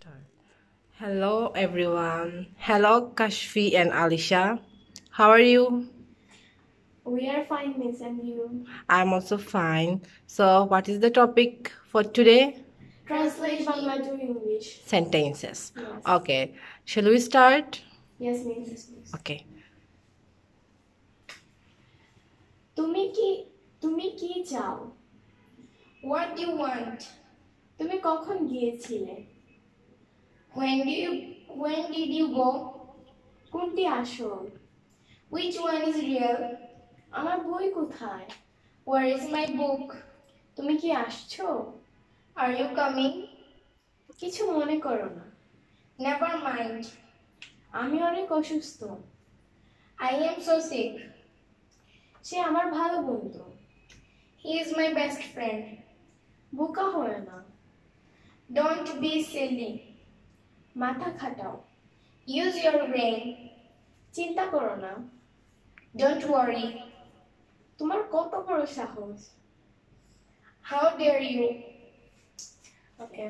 Start. Hello everyone. Hello Kashfi and Alisha. How are you? We are fine, Miss, and you? I'm also fine. So, what is the topic for today? Translate Bangla to English. Sentences. Yes. Okay. Shall we start? Yes, Miss. Yes, please. Okay. তুমি কি চাও? What do you want? তুমি কখন গিয়েছিলে? When did you go? কোনটি আসল? Which one is real? আমার বই কোথায়? Where is my book? তুমি কি আসছো? Are you coming? কিছু মনে করো না। Never mind. আমি অনেক অসুস্থ। I am so sick. সে আমার ভালো বন্ধু। He is my best friend. বোকা হয়ো না। Don't be silly. মাথা খাটাও। Use your brain. চিন্তা করো না। Don't worry. তোমার কত বড় সাহস? How dare you? Okay.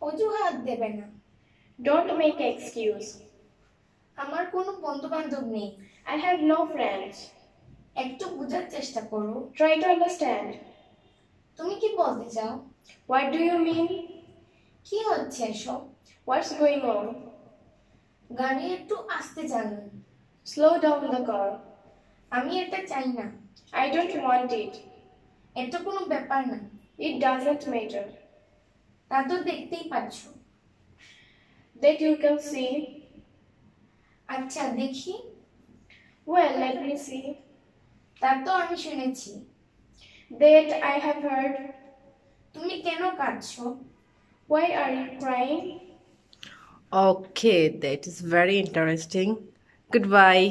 অজুহাত দেবে না। Don't make excuse. আমার কোনো বন্ধু-বান্ধব নেই। I have no friends. একটু বোঝার চেষ্টা করো। Try to understand. তুমি কি বলতে চাও? What do you mean? কি হচ্ছে এসব? What's going on? গাড়ি একটু আস্তে চালান। Slow down the car. আমি এটা চাই না। I don't want it. এটা কোনো ব্যাপার না। It doesn't matter. তা তো দেখতেই পাচ্ছ। That you can see. আচ্ছা দেখি। Well, let me see. তা তো আমি শুনেছি। That I have heard. তুমি কেন কাঁদছো? Why are you crying? Okay, that is very interesting. Goodbye.